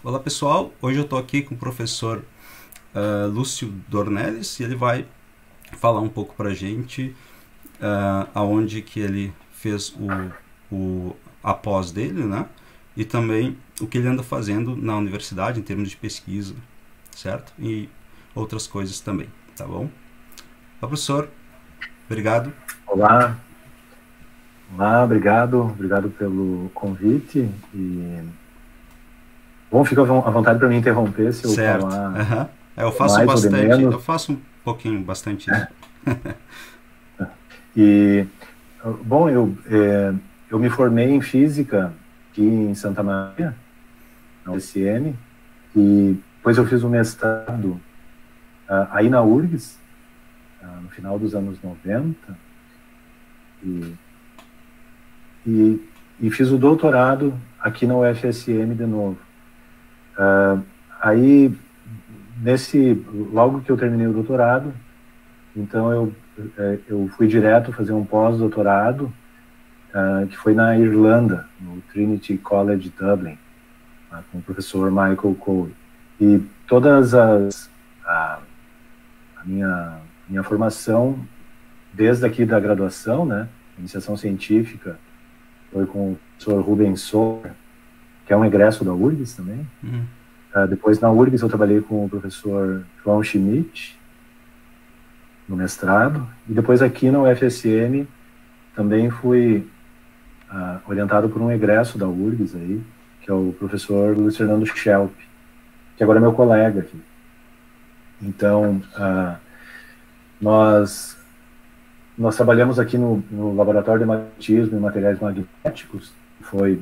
Olá pessoal, hoje eu estou aqui com o professor Lúcio Dornelles e ele vai falar um pouco para a gente aonde que ele fez a pós dele, né? E também o que ele anda fazendo na universidade em termos de pesquisa, certo? E outras coisas também, tá bom? Olá, professor, obrigado. Olá, obrigado pelo convite e bom, fica à vontade para me interromper se eu Certo. falar Uhum. Eu de faço mais ou de bastante, menos. eu faço um pouquinho, bastante isso. E bom, eu me formei em física aqui em Santa Maria, na UFSM, e depois eu fiz um mestrado aí na URGS, no final dos anos 90, e, e, e fiz o doutorado aqui na UFSM de novo. Aí logo que eu terminei o doutorado, então eu fui direto fazer um pós-doutorado, que foi na Irlanda, no Trinity College Dublin, com o professor Michael Cole. E a minha formação, desde aqui da graduação, né, iniciação científica, foi com o professor Rubens Soller, que é um egresso da URGS também. Depois, na URGS, eu trabalhei com o professor João Schmidt, no mestrado, e depois aqui na UFSM também fui orientado por um egresso da URGS aí, que é o professor Luiz Fernando Schelp, que agora é meu colega aqui. Então, nós trabalhamos aqui no Laboratório de Magnetismo e Materiais Magnéticos, que foi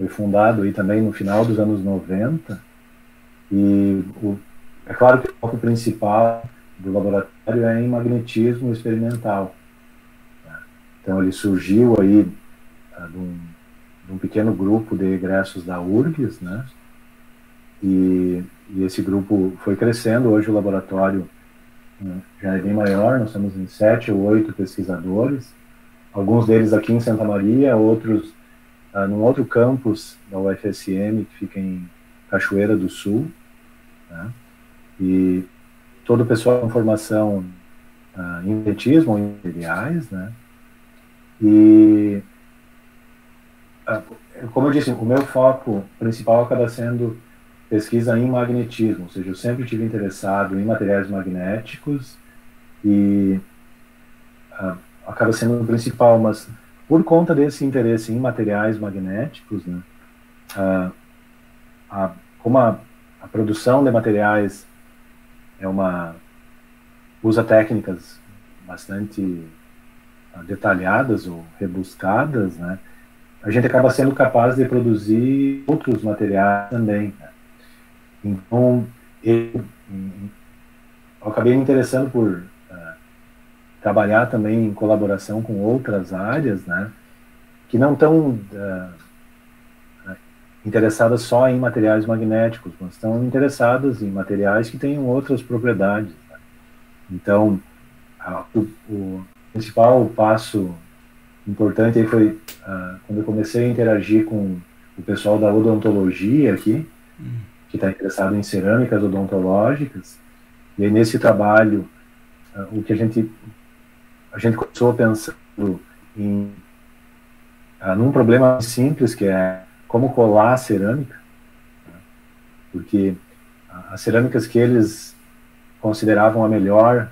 fundado aí também no final dos anos 90, e é claro que o foco principal do laboratório é em magnetismo experimental. Então ele surgiu aí de um pequeno grupo de egressos da URGS, né? E esse grupo foi crescendo. Hoje o laboratório já é bem maior, nós estamos em 7 ou 8 pesquisadores, alguns deles aqui em Santa Maria, outros num outro campus da UFSM, que fica em Cachoeira do Sul, né? E todo o pessoal com formação em magnetismo ou em materiais, né? E, como eu disse, o meu foco principal acaba sendo pesquisa em magnetismo, ou seja, eu sempre tive interessado em materiais magnéticos e acaba sendo o principal, mas por conta desse interesse em materiais magnéticos, né, como a produção de materiais usa técnicas bastante detalhadas ou rebuscadas, né, a gente acaba sendo capaz de produzir outros materiais também, né? Então, eu acabei me interessando por trabalhar também em colaboração com outras áreas, né, que não estão interessadas só em materiais magnéticos, mas estão interessadas em materiais que tenham outras propriedades, né? Então, o principal passo importante aí foi quando eu comecei a interagir com o pessoal da odontologia aqui, que está interessado em cerâmicas odontológicas, e aí nesse trabalho, o que a gente começou pensando num problema simples, que é como colar a cerâmica, né? Porque as cerâmicas que eles consideravam a melhor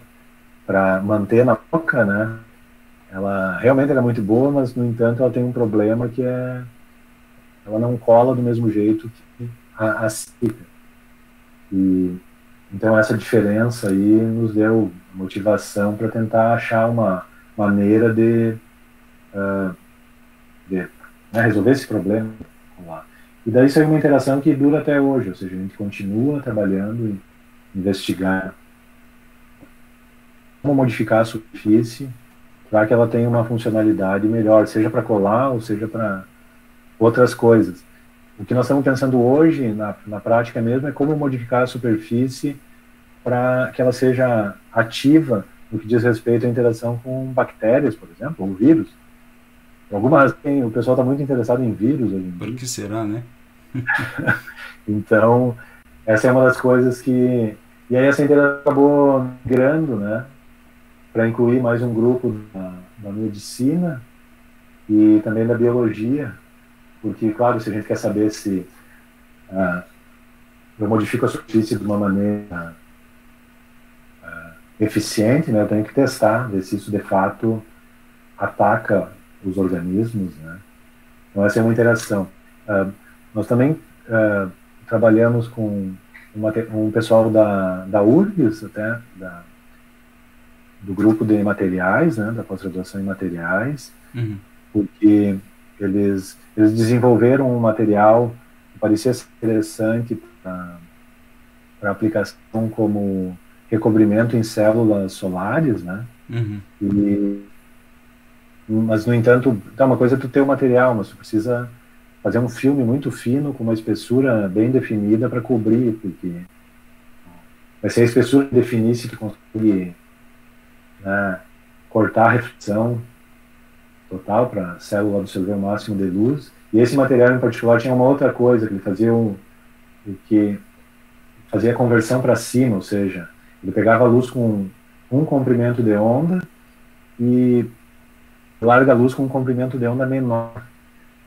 para manter na boca, né, ela realmente era muito boa, mas, no entanto, ela tem um problema que ela não cola do mesmo jeito que a sílica. E então essa diferença aí nos deu motivação para tentar achar uma maneira de né, resolver esse problema lá. E daí saiu uma interação que dura até hoje, ou seja, a gente continua trabalhando em investigar como modificar a superfície para que ela tenha uma funcionalidade melhor, seja para colar ou seja para outras coisas. O que nós estamos pensando hoje, na prática mesmo, é como modificar a superfície para que ela seja ativa no que diz respeito à interação com bactérias, por exemplo, ou vírus. Por alguma razão, o pessoal está muito interessado em vírus hoje em Por dia. que será, né? Então, essa é uma das coisas que... E aí essa integração acabou migrando, né, para incluir mais um grupo da medicina e também da biologia, porque, claro, se a gente quer saber se eu modifico a superfície de uma maneira eficiente, né, eu tenho que testar, ver se isso de fato ataca os organismos, né. Então essa é uma interação. Nós também trabalhamos com um pessoal da URGS, até, do grupo de materiais, né, da pós-graduação em materiais, porque eles desenvolveram um material que parecia ser interessante para aplicação como recobrimento em células solares, né? Mas, no entanto, uma coisa é tu ter o material, mas tu precisa fazer um filme muito fino, com uma espessura bem definida para cobrir, porque vai ser a espessura que definir se tu consegue, né, cortar a reflexão total para a célula absorver o máximo de luz. E esse material em particular tinha uma outra coisa, que ele fazia que fazia a conversão para cima, ou seja, ele pegava a luz com um comprimento de onda e larga a luz com um comprimento de onda menor,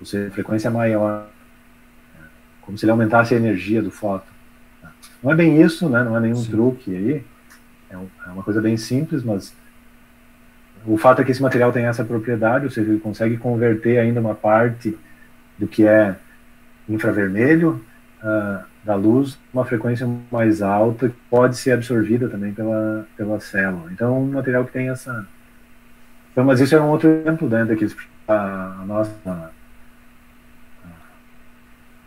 ou seja, frequência maior, como se ele aumentasse a energia do fóton. Não é bem isso, né? Não é nenhum truque aí, é uma coisa bem simples, mas o fato é que esse material tem essa propriedade, ou seja, ele consegue converter ainda uma parte do que é infravermelho da luz, uma frequência mais alta, que pode ser absorvida também pela célula. Então, um material que tem essa... Então, mas isso é um outro exemplo, né, daqueles, a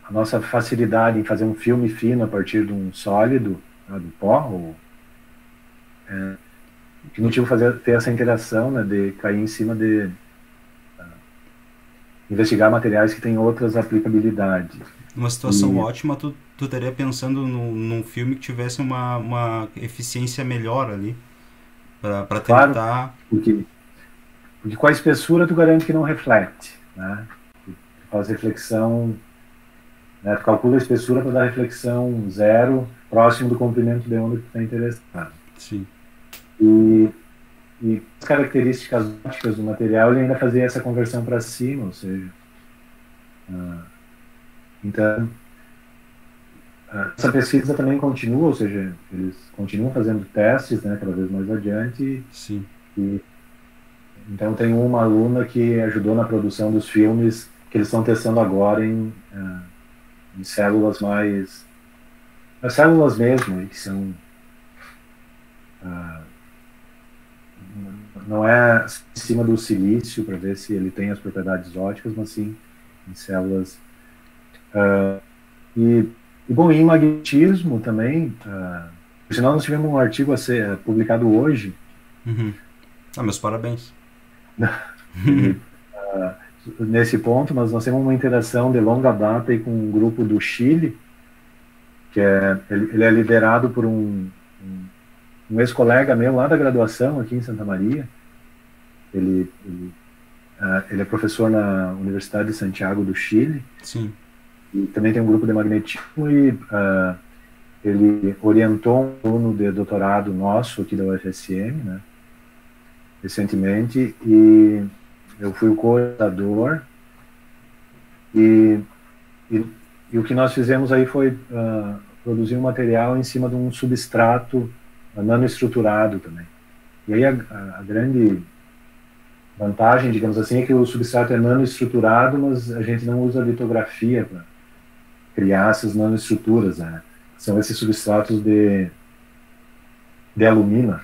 nossa facilidade em fazer um filme fino a partir de um sólido, do pó, que motivo ter essa interação, né, de cair em cima de investigar materiais que têm outras aplicabilidades. Uma situação ótima, tu estaria pensando num filme que tivesse uma eficiência melhor ali, para tentar... Claro, porque com a espessura tu garante que não reflete, né? Tu faz reflexão, né? Tu calcula a espessura para dar reflexão zero, próximo do comprimento de onda que tu está interessado. Sim. E as características ópticas do material, ele ainda fazia essa conversão para cima, ou seja... então, essa pesquisa também continua, ou seja, eles continuam fazendo testes, né, cada vez mais adiante. Sim. Então tem uma aluna que ajudou na produção dos filmes que eles estão testando agora em células mais... As células mesmo, que são... não é em cima do silício para ver se ele tem as propriedades ópticas, mas sim em células... bom, em magnetismo também, por sinal nós tivemos um artigo a ser publicado hoje. Meus parabéns. Nesse ponto, mas nós temos uma interação de longa data aí com um grupo do Chile, que ele é liderado por um ex-colega meu lá da graduação aqui em Santa Maria. Ele é professor na Universidade de Santiago do Chile. Sim. E também tem um grupo de magnetismo e ele orientou um aluno de doutorado nosso aqui da UFSM, né, recentemente, e eu fui o co-orientador e o que nós fizemos aí foi produzir um material em cima de um substrato nanoestruturado também. E aí a grande vantagem, digamos assim, é que o substrato é nanoestruturado, mas a gente não usa litografia para criar essas nanoestruturas, né? São esses substratos de alumina,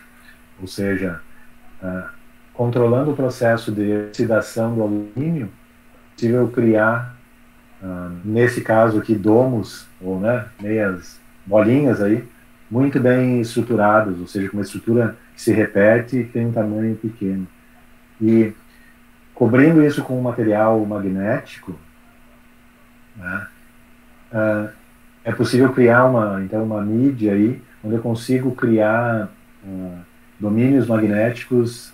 ou seja, controlando o processo de oxidação do alumínio, é possível criar, nesse caso aqui, domos, ou, né, meias bolinhas aí, muito bem estruturados, ou seja, com uma estrutura que se repete e tem um tamanho pequeno. E cobrindo isso com um material magnético, né, é possível criar uma mídia aí, onde eu consigo criar domínios magnéticos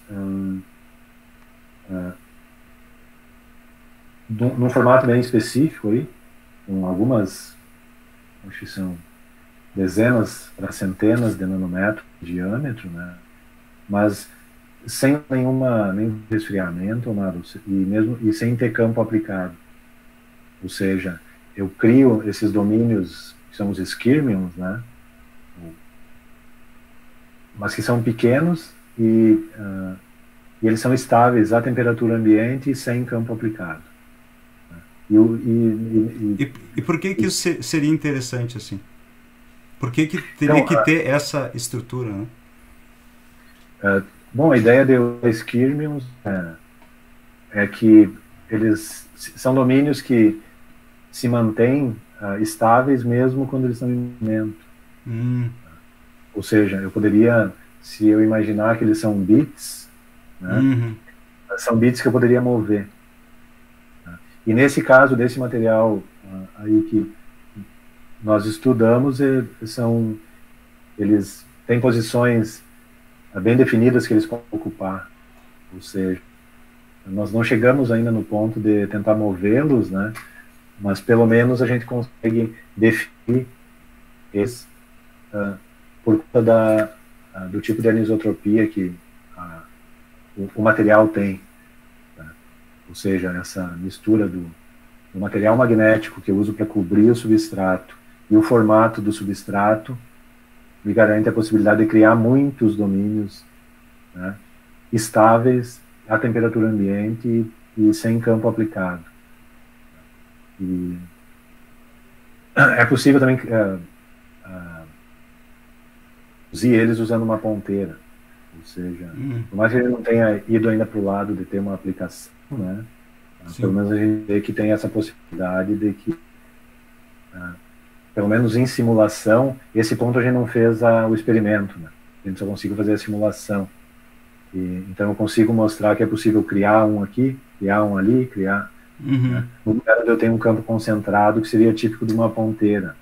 num formato bem específico aí, com algumas, acho que são dezenas para centenas de nanômetros de diâmetro, né? Mas sem nenhum resfriamento ou nada, e sem ter campo aplicado. Ou seja, eu crio esses domínios que são os skirmions, né? Mas que são pequenos e eles são estáveis à temperatura ambiente e sem campo aplicado. E por que isso seria interessante assim? Por que teria que ter essa estrutura, né? Bom, a ideia de skirmions é que eles são domínios que se mantêm estáveis mesmo quando eles estão em movimento. Ou seja, eu poderia, se eu imaginar que eles são bits, né, são bits que eu poderia mover. E nesse caso desse material aí que nós estudamos, eles têm posições bem definidas que eles podem ocupar. Ou seja, nós não chegamos ainda no ponto de tentar movê-los, né? Mas pelo menos a gente consegue definir esse, por conta do tipo de anisotropia que o material tem. Né? Ou seja, essa mistura do material magnético que eu uso para cobrir o substrato e o formato do substrato me garante a possibilidade de criar muitos domínios, né, estáveis à temperatura ambiente e sem campo aplicado. E é possível também produzir eles usando uma ponteira, ou seja, por mais que ele não tenha ido ainda para o lado de ter uma aplicação, né, pelo menos a gente vê que tem essa possibilidade de que pelo menos em simulação, esse ponto a gente não fez o experimento, né? A gente só conseguiu fazer a simulação. Então eu consigo mostrar que é possível criar um aqui, criar um ali, criar... Né? No lugar onde eu tenho um campo concentrado, que seria típico de uma ponteira.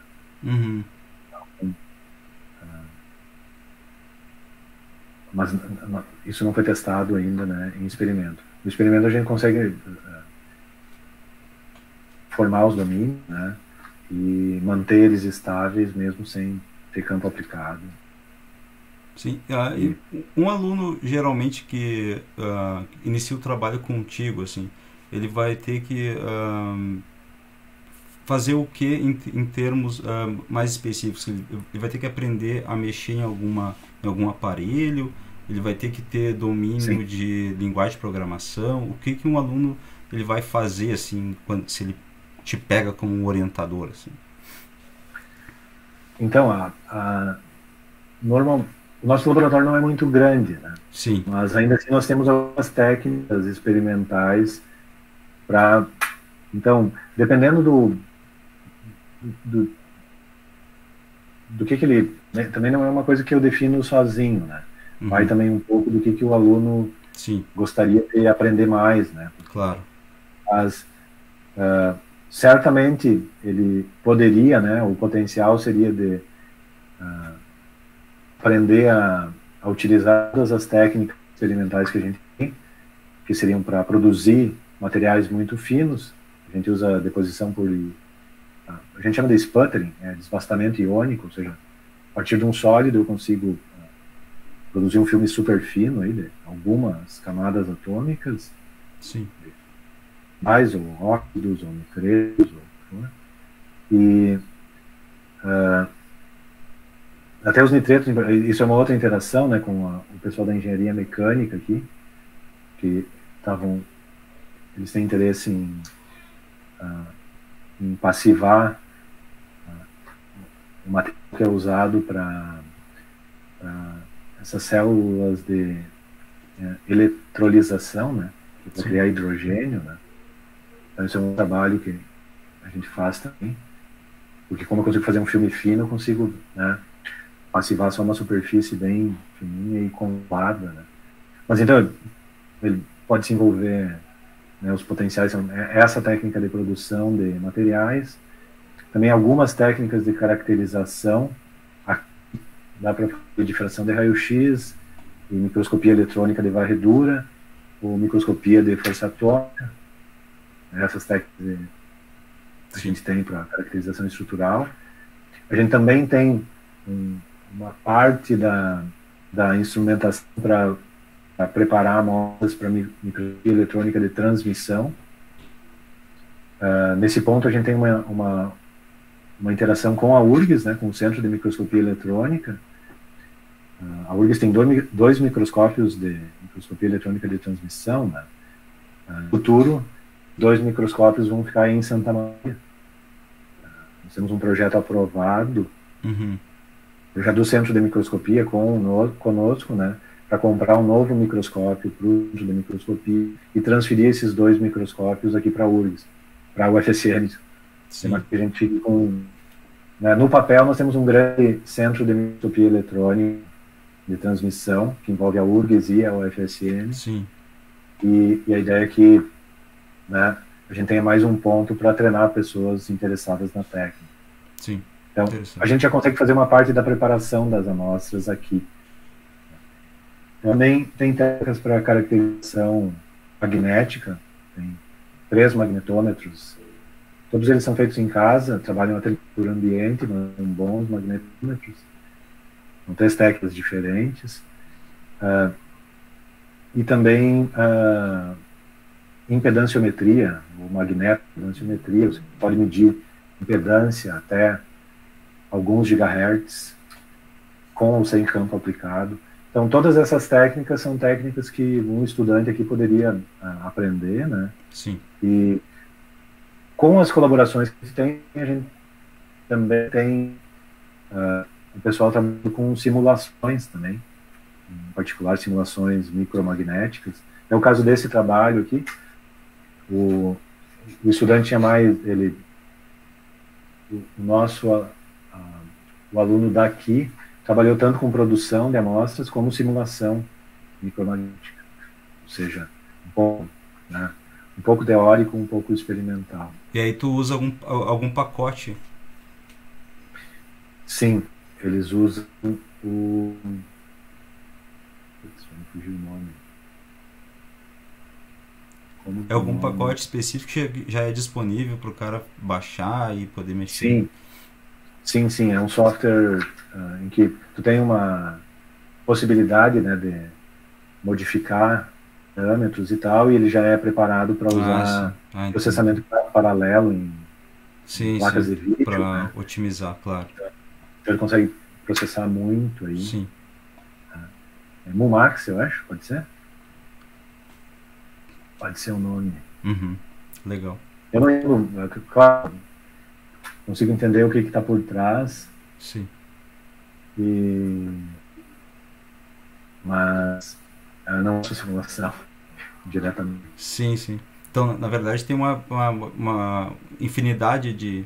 Mas isso não foi testado ainda, né, em experimento. No experimento a gente consegue formar os domínios, né? E manter eles estáveis mesmo sem ter campo aplicado. Sim. Um aluno geralmente que inicia o trabalho contigo, assim, ele vai ter que fazer o que em termos mais específicos? Ele vai ter que aprender a mexer em algum aparelho, ele vai ter que ter domínio de linguagem de programação. O que um aluno ele vai fazer assim se ele te pega como um orientador, assim? Então, o nosso laboratório não é muito grande, né? Sim. Mas ainda assim nós temos algumas técnicas experimentais para... Então, dependendo do que ele... Né, também não é uma coisa que eu defino sozinho, né? Vai também um pouco do que o aluno gostaria de aprender mais, né? Claro. Mas... certamente ele poderia, né, o potencial seria de aprender a utilizar todas as técnicas experimentais que a gente tem, que seriam para produzir materiais muito finos. A gente usa deposição por... a gente chama de sputtering, desbastamento iônico, ou seja, a partir de um sólido eu consigo produzir um filme super fino, aí, de algumas camadas atômicas. Sim. Mais, ou óxidos, ou nitretos, e até os nitretos, isso é uma outra interação, né, com o pessoal da engenharia mecânica aqui, que eles têm interesse em passivar o material que é usado para essas células de eletrolização, né, para criar hidrogênio, né. Então, esse é um trabalho que a gente faz também, porque como eu consigo fazer um filme fino, eu consigo, né, passivar só uma superfície bem fininha e colada, né. Mas então, ele pode se envolver, né, os potenciais são essa técnica de produção de materiais, também algumas técnicas de caracterização, dá para fazer difração de raio-x, e microscopia eletrônica de varredura, ou microscopia de força atômica. Essas técnicas a gente tem para caracterização estrutural. A gente também tem uma parte da instrumentação para preparar amostras para microscopia eletrônica de transmissão. Nesse ponto, a gente tem uma interação com a URGS, né, com o Centro de Microscopia Eletrônica. A URGS tem dois microscópios de microscopia eletrônica de transmissão. Né? No futuro, 2 microscópios vão ficar em Santa Maria. Nós temos um projeto aprovado, já do Centro de Microscopia conosco, né, para comprar um novo microscópio para o Centro de Microscopia e transferir esses 2 microscópios aqui para a URGS, para a UFSM. Que a gente fique com, né, no papel nós temos um grande Centro de Microscopia Eletrônica de transmissão, que envolve a URGS e a UFSM. Sim. E a ideia é que, né, a gente tenha mais um ponto para treinar pessoas interessadas na técnica. Sim. Então, a gente já consegue fazer uma parte da preparação das amostras aqui. Também tem técnicas para caracterização magnética, tem 3 magnetômetros. Todos eles são feitos em casa, trabalham a temperatura ambiente, mas são bons magnetômetros. São 3 técnicas diferentes. E também impedanciometria, ou magnetoimpedanciometria. Você pode medir impedância até alguns gigahertz com ou sem campo aplicado. Então, todas essas técnicas são técnicas que um estudante aqui poderia aprender, né? Sim. E com as colaborações que tem, a gente também tem o pessoal trabalhando com simulações também, em particular simulações micromagnéticas. É o caso desse trabalho aqui. O estudante tinha mais, o aluno daqui trabalhou tanto com produção de amostras como simulação micromagnética, ou seja, um pouco teórico, um pouco experimental. E aí tu usa algum pacote? Sim, eles usam o... Putz, me fugiu o nome. É algum pacote específico que já é disponível para o cara baixar e poder mexer? Sim. É um software em que tu tem uma possibilidade, né, de modificar parâmetros e tal, e ele já é preparado para usar processamento paralelo em placas de vídeo. Para otimizar, claro. Então ele consegue processar muito aí. Sim. É Mumax, eu acho, pode ser? Pode ser o nome. Legal. Eu não lembro, claro, consigo entender o que está por trás. Sim. Mas não sou simulação diretamente. Sim. Então, na verdade, tem uma infinidade de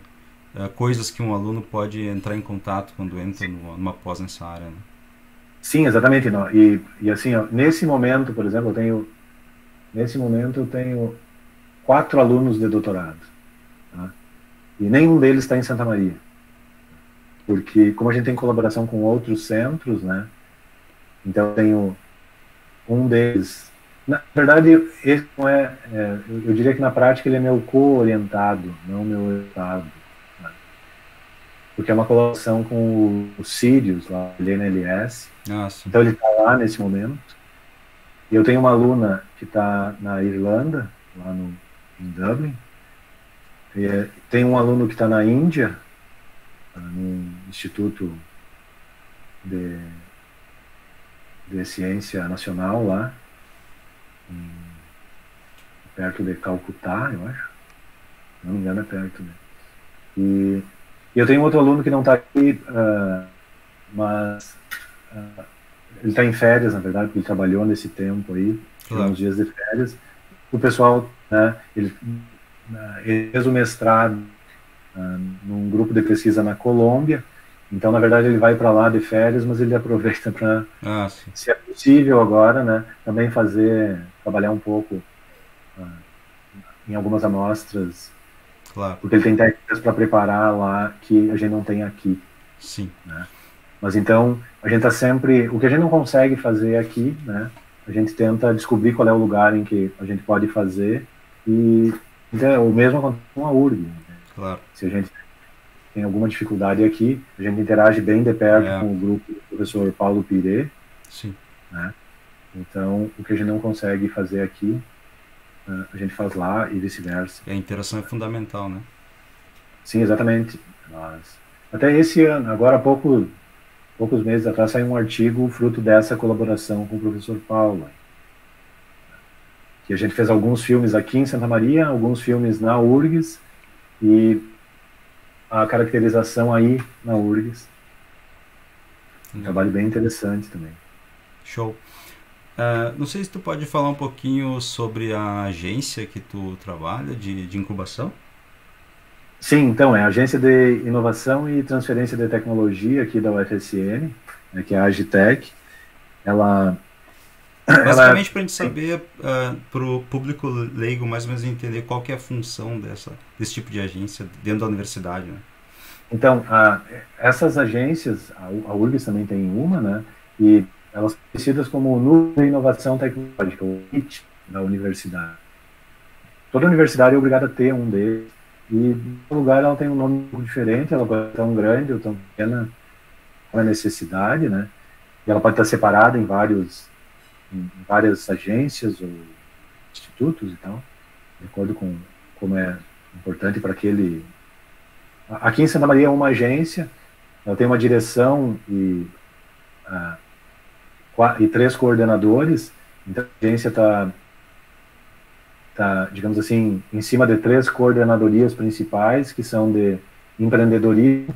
coisas que um aluno pode entrar em contato quando entra numa pós nessa área, né? Sim, exatamente. Não. E assim, ó, nesse momento, por exemplo, eu tenho 4 alunos de doutorado. Tá? E nenhum deles está em Santa Maria. Porque, como a gente tem colaboração com outros centros, né? Então, eu tenho um deles... Na verdade, esse não eu diria que na prática ele é meu co-orientado, não meu orientado. Né? Porque é uma colaboração com o Sirius, lá, ele é na LS. Então, ele está lá nesse momento. E eu tenho uma aluna que está na Irlanda, lá em Dublin. Tem um aluno que está na Índia, no Instituto de Ciência Nacional lá, perto de Calcutá, eu acho. Se não me engano, é perto. Né? E eu tenho outro aluno que não está aqui, mas ele está em férias, na verdade, porque ele trabalhou nesse tempo aí, uns dias de férias. O pessoal, né, ele fez o mestrado num grupo de pesquisa na Colômbia. Então, na verdade, ele vai para lá de férias, mas ele aproveita para, se é possível agora, né, também trabalhar um pouco em algumas amostras, porque ele tem técnicas para preparar lá que a gente não tem aqui. Sim. Né? Mas então, a gente está sempre... O que a gente não consegue fazer aqui, né, a gente tenta descobrir qual é o lugar em que a gente pode fazer, e então, o mesmo acontece com a URG. Né? Claro. Se a gente tem alguma dificuldade aqui, a gente interage bem de perto com o grupo do professor Paulo Pirê. Sim. Né? Então, o que a gente não consegue fazer aqui, a gente faz lá e vice-versa. A interação é fundamental, né? Sim, exatamente. Até esse ano, agora há poucos meses atrás, saiu um artigo fruto dessa colaboração com o professor Paulo. Que a gente fez alguns filmes aqui em Santa Maria, alguns filmes na URGS, e a caracterização aí na URGS. Um trabalho bem interessante também. Show. Não sei se tu pode falar um pouquinho sobre a agência que tu trabalha de incubação. Sim, então, é a Agência de Inovação e Transferência de Tecnologia aqui da UFSM, né, que é a Agitec. Basicamente, para a gente saber, para o público leigo, mais ou menos entender qual que é a função desse tipo de agência dentro da universidade. Né? Então, essas agências, a URGS também tem uma, né? E elas são conhecidas como o Núcleo de Inovação Tecnológica, o NIT, da universidade. Toda universidade é obrigada a ter um deles, e em todo lugar ela tem um nome um pouco diferente, ela pode ser tão grande ou tão pequena, uma necessidade, né? E ela pode estar separada em várias agências ou institutos e tal, de acordo com como é importante para aquele. Aqui em Santa Maria é uma agência, ela tem uma direção e 3 coordenadores, então a agência está, digamos assim, em cima de 3 coordenadorias principais, que são de empreendedorismo,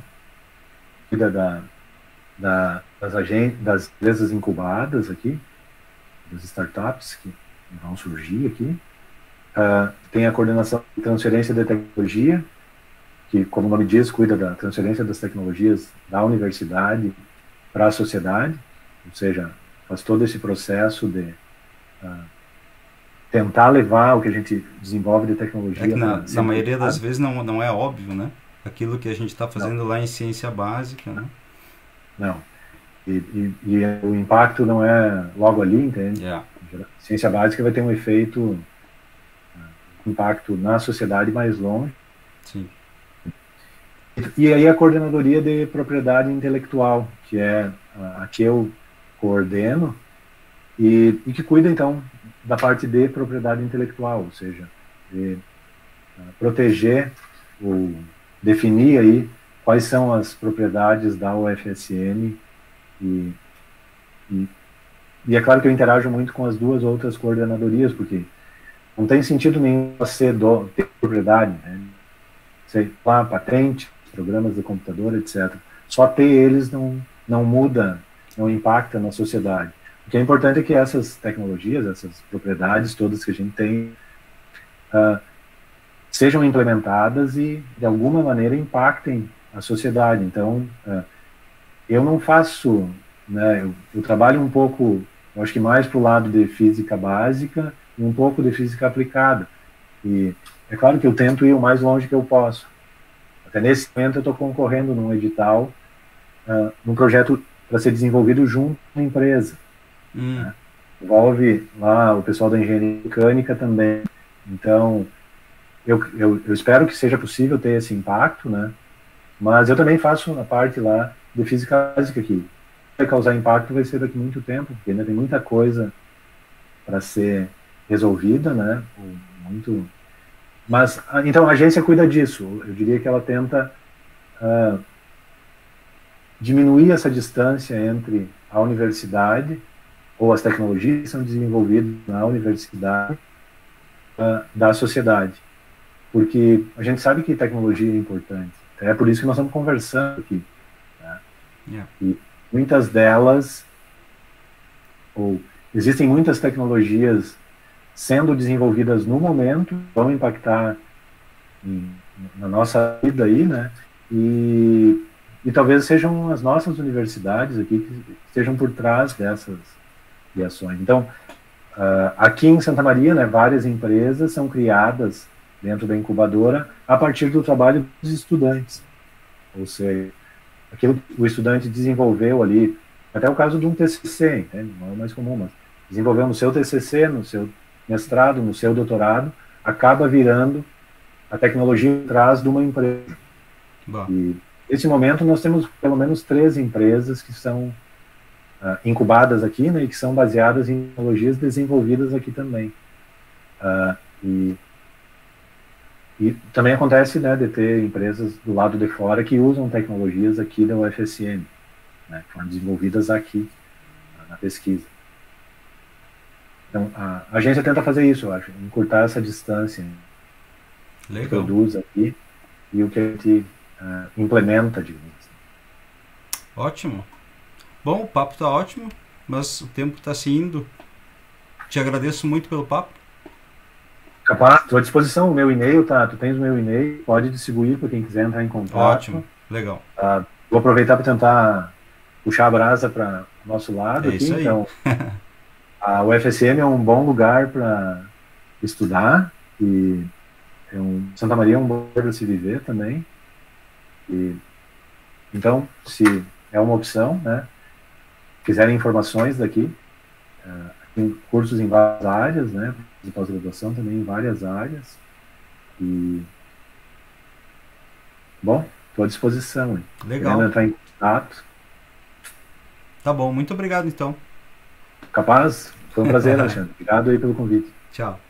das empresas incubadas aqui, das startups que vão surgir aqui. Tem a coordenação de transferência de tecnologia, que, como o nome diz, cuida da transferência das tecnologias da universidade para a sociedade, ou seja, faz todo esse processo de tentar levar o que a gente desenvolve de tecnologia. Na maioria das vezes não é óbvio, né? Aquilo que a gente está fazendo lá em ciência básica, né? Não. E o impacto não é logo ali, entende? Yeah. Ciência básica vai ter um efeito, impacto na sociedade mais longe. Sim. E aí a coordenadoria de propriedade intelectual, que é a que eu coordeno, e que cuida, então, da parte de propriedade intelectual, ou seja, de proteger ou definir aí quais são as propriedades da UFSM e é claro que eu interajo muito com as 2 outras coordenadorias, porque não tem sentido nenhum você ter propriedade, né? Sei lá, patente, programas de computador, etc. Só ter eles não muda, não impacta na sociedade. O que é importante é que essas tecnologias, essas propriedades todas que a gente tem, sejam implementadas e, de alguma maneira, impactem a sociedade. Então, eu não faço, né, eu trabalho um pouco, eu acho que mais para o lado de física básica e um pouco de física aplicada. E é claro que eu tento ir o mais longe que eu posso. Até nesse momento eu estou concorrendo num edital, num projeto para ser desenvolvido junto com a empresa. Né? Envolve lá o pessoal da engenharia mecânica também. Então, eu espero que seja possível ter esse impacto, né? Mas eu também faço a parte lá de física básica aqui. Vai causar impacto vai ser daqui a muito tempo, porque ainda tem muita coisa para ser resolvida, né? Mas, então, a agência cuida disso. Eu diria que ela tenta diminuir essa distância entre a universidade ou as tecnologias que são desenvolvidas na universidade da sociedade. Porque a gente sabe que tecnologia é importante. É por isso que nós estamos conversando aqui. Né? Yeah. E muitas delas, ou existem muitas tecnologias sendo desenvolvidas no momento, vão impactar na nossa vida aí, né? E talvez sejam as nossas universidades aqui que estejam por trás dessas ações. Então, aqui em Santa Maria, né, várias empresas são criadas dentro da incubadora a partir do trabalho dos estudantes. Ou seja, aquilo que o estudante desenvolveu ali, até o caso de um TCC, entende? Não é o mais comum, mas desenvolveu no seu TCC, no seu mestrado, no seu doutorado, acaba virando a tecnologia atrás de uma empresa. Bom. E nesse momento nós temos pelo menos 3 empresas que são incubadas aqui, né, e que são baseadas em tecnologias desenvolvidas aqui também. E também acontece, né, de ter empresas do lado de fora que usam tecnologias aqui da UFSM, né, que foram desenvolvidas aqui na pesquisa. Então, a agência tenta fazer isso, eu acho, encurtar essa distância que Legal. produz aqui e o que a gente implementa, digamos. Ótimo. Bom, o papo tá ótimo, mas o tempo tá se indo. Te agradeço muito pelo papo. Capaz, estou à disposição, o meu e-mail, tá? Tu tens o meu e-mail, pode distribuir para quem quiser entrar em contato. Ótimo, legal. Vou aproveitar para tentar puxar a brasa para o nosso lado aqui. Isso aí. Então, a UFSM é um bom lugar para estudar e Santa Maria é um bom lugar para se viver também. Então, se é uma opção, né? Quiserem informações daqui, tem cursos em várias áreas, né? De pós-graduação também em várias áreas. Bom, estou à disposição. Hein? Legal. Querendo entrar em contato. Tá bom, muito obrigado então. Capaz? Foi um prazer, Alexandre. Obrigado aí pelo convite. Tchau.